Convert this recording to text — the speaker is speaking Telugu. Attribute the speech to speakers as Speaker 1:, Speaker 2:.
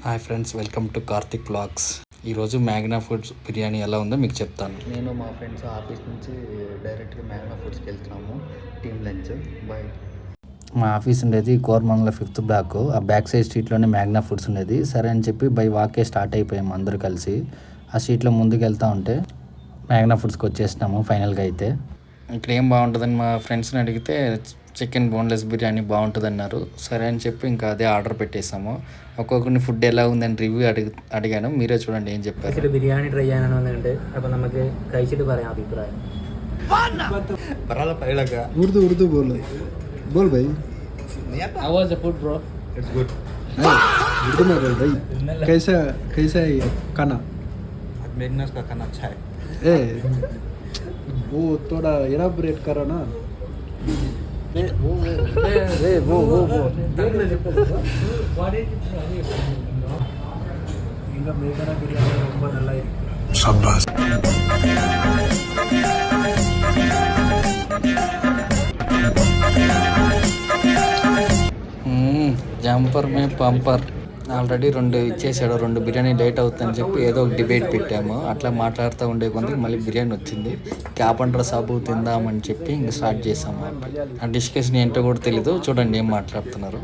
Speaker 1: Hi friends, welcome to Karthik vlogs. ఈరోజు మ్యాగ్నా ఫుడ్స్ బిర్యానీ ఎలా ఉందో మీకు చెప్తాను. నేను మా ఫ్రెండ్స్ ఆఫీస్ నుంచి డైరెక్ట్గా మ్యాగ్నా ఫుడ్స్కి వెళ్తున్నాము. టీమ్ లంచ్ బాయ్. మా ఆఫీస్ ఉండేది కోరమంగళ 5th బ్లాక్. ఆ బ్యాక్ సైడ్ స్ట్రీట్లోనే మ్యాగ్నా ఫుడ్స్ ఉండేది. సరే అని చెప్పి బై వాకే స్టార్ట్ అయిపోయాము అందరూ కలిసి. ఆ స్ట్రీట్లో ముందుకు వెళ్తూ ఉంటే మ్యాగ్నా ఫుడ్స్కి వచ్చేసినాము ఫైనల్గా. అయితే ఇక్కడ ఏం బాగుంటుందని మా ఫ్రెండ్స్ని అడిగితే చికెన్ బోన్లెస్ బిర్యానీ బాగుంటుంది అన్నారు. సరే అని చెప్పి ఇంకా అదే ఆర్డర్ పెట్టేసాము. ഒക്കൊക്കെ ഫുഡ് എല്ലാം ఉందని റിവ്യൂ അടിക്കാനു మీరే చూడండి ఏం చెప్పారు.
Speaker 2: ബിരിയാണി ട്രൈ ചെയ്യാനാണ് വന്നിട്ടുണ്ട്. അപ്പോൾ നമുക്ക് കഴിച്ചിട്ട് പറയാം അഭിപ്രായം.
Speaker 3: उर्दू उर्दू बोल भाई.
Speaker 2: How was the food, bro?
Speaker 4: It's good.
Speaker 3: Urdu में बोल भाई. कैसा कैसा है ये खाना?
Speaker 4: मैग्नास का खाना अच्छा है.
Speaker 3: ए वो थोड़ा एलाबोरेट करो ना.
Speaker 2: वो ఇంకా మేఘన బిర్యానీ ரொம்ப நல்லா இருக்கு.
Speaker 3: शाबाश.
Speaker 1: జంపర్ మే పంపర్. ఆల్రెడీ 2 ఇచ్చేసాడు. 2 బిర్యానీ లేట్ అవుతుందని చెప్పి ఏదో ఒక డిబేట్ పెట్టాము. అట్లా మాట్లాడుతూ ఉండే కొందికి మళ్ళీ బిర్యానీ వచ్చింది. క్యాపండ్ర సాబు తిందామని చెప్పి ఇంక స్టార్ట్ చేసాము. ఆ డిస్కషన్ ఏంటో కూడా తెలీదు. చూడండి ఏం మాట్లాడుతున్నారు.